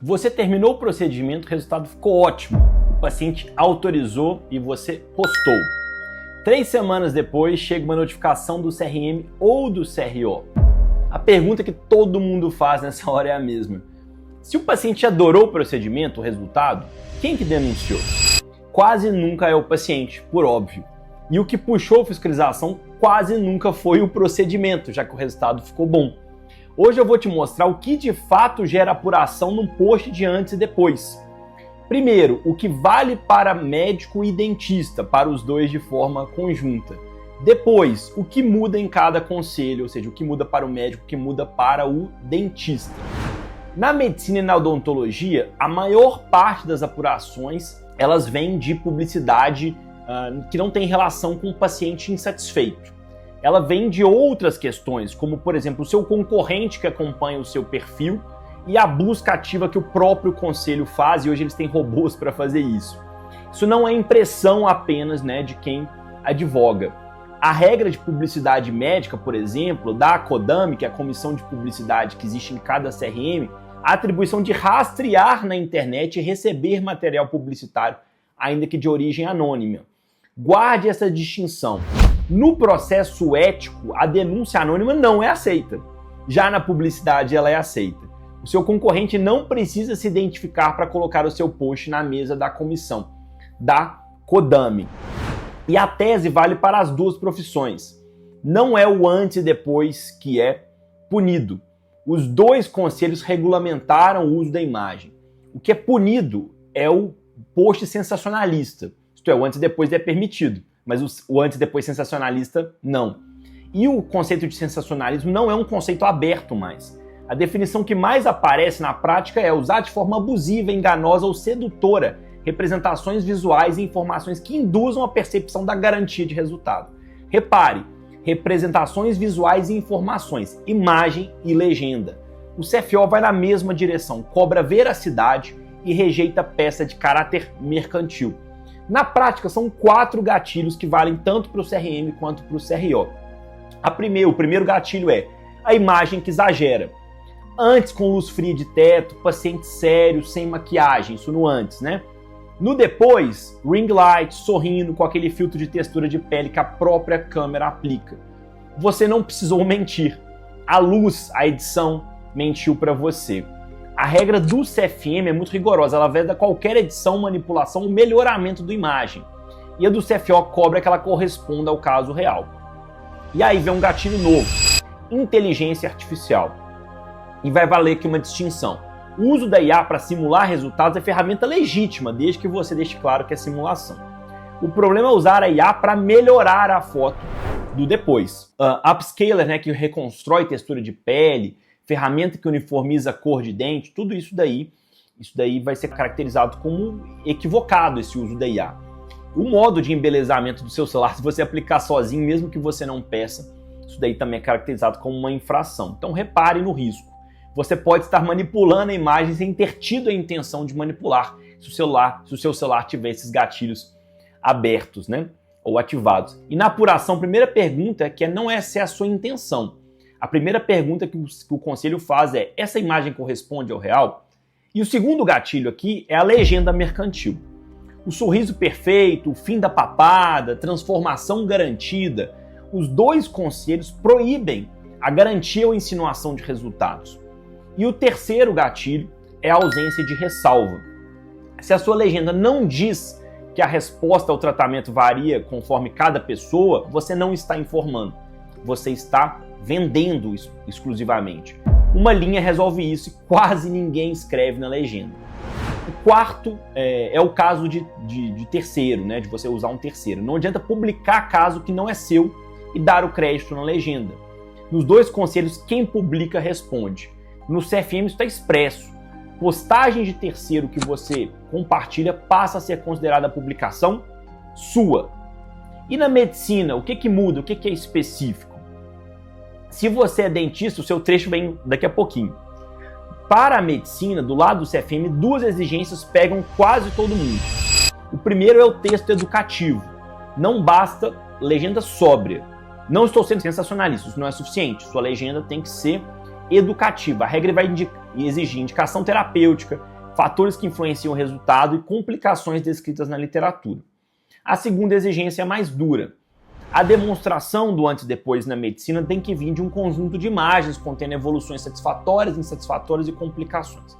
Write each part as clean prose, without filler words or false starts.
Você terminou o procedimento, o resultado ficou ótimo. O paciente autorizou e você postou. 3 semanas depois, chega uma notificação do CRM ou do CRO. A pergunta que todo mundo faz nessa hora é a mesma. Se o paciente adorou o procedimento, o resultado, quem que denunciou? Quase nunca é o paciente, por óbvio. E o que puxou a fiscalização quase nunca foi o procedimento, já que o resultado ficou bom. Hoje eu vou te mostrar o que de fato gera apuração num post de antes e depois. Primeiro, o que vale para médico e dentista, para os dois de forma conjunta. Depois, o que muda em cada conselho, ou seja, o que muda para o médico, o que muda para o dentista. Na medicina e na odontologia, a maior parte das apurações, elas vêm de publicidade que não tem relação com o paciente insatisfeito. Ela vem de outras questões, como, por exemplo, o seu concorrente que acompanha o seu perfil e a busca ativa que o próprio conselho faz, e hoje eles têm robôs para fazer isso. Isso não é impressão apenas, de quem advoga. A regra de publicidade médica, por exemplo, da CODAME, que é a comissão de publicidade que existe em cada CRM, a atribuição de rastrear na internet e receber material publicitário, ainda que de origem anônima. Guarde essa distinção. No processo ético, a denúncia anônima não é aceita. Já na publicidade, ela é aceita. O seu concorrente não precisa se identificar para colocar o seu post na mesa da comissão, da CODAME. E a tese vale para as duas profissões. Não é o antes e depois que é punido. Os dois conselhos regulamentaram o uso da imagem. O que é punido é o post sensacionalista. Isto é, o antes e depois é permitido, mas o antes e depois sensacionalista não. E o conceito de sensacionalismo não é um conceito aberto mais. A definição que mais aparece na prática é usar de forma abusiva, enganosa ou sedutora representações visuais e informações que induzam a percepção da garantia de resultado. Repare, representações visuais e informações, imagem e legenda. O CFO vai na mesma direção, cobra veracidade e rejeita peça de caráter mercantil. Na prática, são 4 gatilhos que valem tanto para o CRM quanto para o CRO. O primeiro gatilho é a imagem que exagera. Antes, com luz fria de teto, paciente sério, sem maquiagem, isso no antes, No depois, ring light, sorrindo, com aquele filtro de textura de pele que a própria câmera aplica. Você não precisou mentir. A luz, a edição, mentiu para você. A regra do CFM é muito rigorosa, ela veda qualquer edição, manipulação ou melhoramento da imagem. E a do CFO cobra que ela corresponda ao caso real. E aí vem um gatilho novo, inteligência artificial. E vai valer aqui uma distinção. O uso da IA para simular resultados é ferramenta legítima, desde que você deixe claro que é simulação. O problema é usar a IA para melhorar a foto do depois. Upscaler, que reconstrói textura de pele, ferramenta que uniformiza a cor de dente, tudo isso daí vai ser caracterizado como equivocado, esse uso da IA. O modo de embelezamento do seu celular, se você aplicar sozinho, mesmo que você não peça, isso daí também é caracterizado como uma infração. Então repare no risco. Você pode estar manipulando a imagem sem ter tido a intenção de manipular, se o seu celular tiver esses gatilhos abertos, ou ativados. E na apuração, a primeira pergunta não é se é a sua intenção. A primeira pergunta que o conselho faz é: essa imagem corresponde ao real? E o segundo gatilho aqui é a legenda mercantil. O sorriso perfeito, o fim da papada, transformação garantida. Os dois conselhos proíbem a garantia ou insinuação de resultados. E o terceiro gatilho é a ausência de ressalva. Se a sua legenda não diz que a resposta ao tratamento varia conforme cada pessoa, você não está informando. Você está vendendo exclusivamente. Uma linha resolve isso e quase ninguém escreve na legenda. O quarto é o caso de terceiro, de você usar um terceiro. Não adianta publicar caso que não é seu e dar o crédito na legenda. Nos dois conselhos, quem publica responde. No CFM isso está expresso. Postagem de terceiro que você compartilha passa a ser considerada publicação sua. E na medicina, o que muda? O que é específico? Se você é dentista, o seu trecho vem daqui a pouquinho. Para a medicina, do lado do CFM, 2 exigências pegam quase todo mundo. O primeiro é o texto educativo. Não basta legenda sóbria. Não estou sendo sensacionalista, isso não é suficiente. Sua legenda tem que ser educativa. A regra vai exigir indicação terapêutica, fatores que influenciam o resultado e complicações descritas na literatura. A segunda exigência é mais dura. A demonstração do antes e depois na medicina tem que vir de um conjunto de imagens contendo evoluções satisfatórias, insatisfatórias e complicações.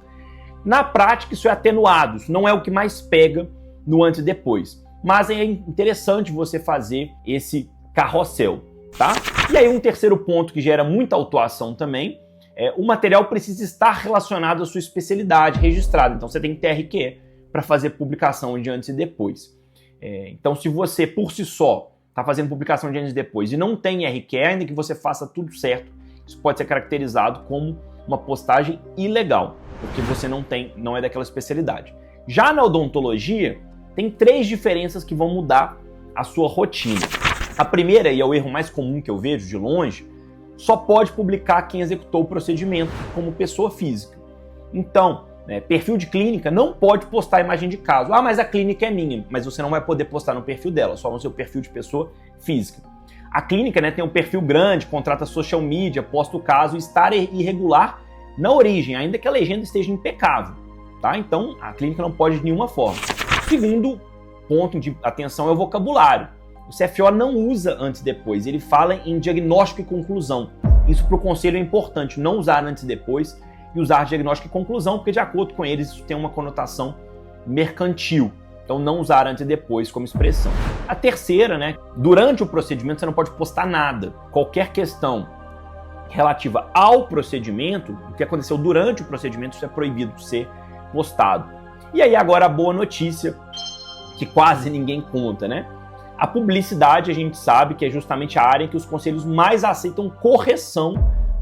Na prática, isso é atenuado, isso não é o que mais pega no antes e depois. Mas é interessante você fazer esse carrossel, tá? E aí um terceiro ponto que gera muita autuação também, o material precisa estar relacionado à sua especialidade registrada. Então você tem que ter RQE para fazer publicação de antes e depois. Então se você, por si só, está fazendo publicação de antes e depois e não tem RQE, ainda que você faça tudo certo, isso pode ser caracterizado como uma postagem ilegal, porque você não é daquela especialidade. Já na odontologia, tem 3 diferenças que vão mudar a sua rotina. A primeira, e é o erro mais comum que eu vejo de longe, só pode publicar quem executou o procedimento como pessoa física. Então, perfil de clínica não pode postar imagem de caso. Ah, mas a clínica é minha, mas você não vai poder postar no perfil dela, só no seu perfil de pessoa física. A clínica tem um perfil grande, contrata social media, posta o caso e estar irregular na origem, ainda que a legenda esteja impecável. Tá? Então, a clínica não pode de nenhuma forma. Segundo ponto de atenção é o vocabulário. O CFO não usa antes e depois, ele fala em diagnóstico e conclusão. Isso para o conselho é importante, não usar antes e depois e usar diagnóstico e conclusão, porque de acordo com eles isso tem uma conotação mercantil. Então não usar antes e depois como expressão. A terceira, durante o procedimento você não pode postar nada. Qualquer questão relativa ao procedimento, o que aconteceu durante o procedimento, isso é proibido de ser postado. E aí agora a boa notícia, que quase ninguém conta, A publicidade a gente sabe que é justamente a área em que os conselhos mais aceitam correção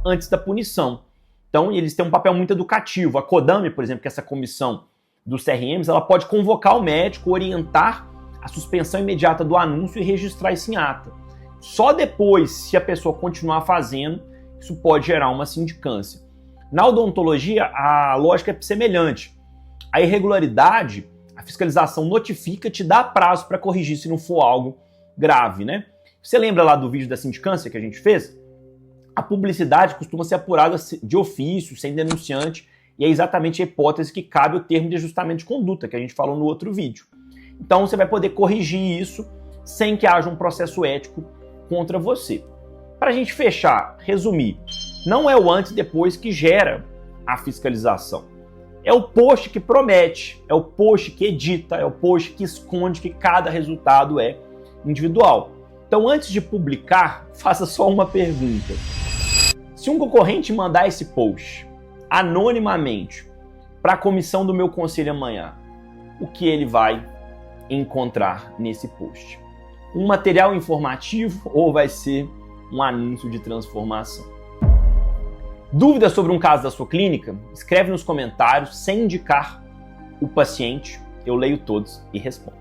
antes da punição. Então eles têm um papel muito educativo. A CODAME, por exemplo, que é essa comissão dos CRMs, ela pode convocar o médico, orientar a suspensão imediata do anúncio e registrar isso em ata. Só depois, se a pessoa continuar fazendo, isso pode gerar uma sindicância. Na odontologia, a lógica é semelhante. A irregularidade, a fiscalização notifica, te dá prazo para corrigir se não for algo grave, Você lembra lá do vídeo da sindicância que a gente fez? A publicidade costuma ser apurada de ofício, sem denunciante, e é exatamente a hipótese que cabe o termo de ajustamento de conduta, que a gente falou no outro vídeo. Então você vai poder corrigir isso sem que haja um processo ético contra você. Para a gente fechar, resumir, não é o antes e depois que gera a fiscalização. É o post que promete, é o post que edita, é o post que esconde que cada resultado é individual. Então, antes de publicar, faça só uma pergunta. Se um concorrente mandar esse post anonimamente para a comissão do meu conselho amanhã, o que ele vai encontrar nesse post? Um material informativo ou vai ser um anúncio de transformação? Dúvidas sobre um caso da sua clínica? Escreve nos comentários sem indicar o paciente. Eu leio todos e respondo.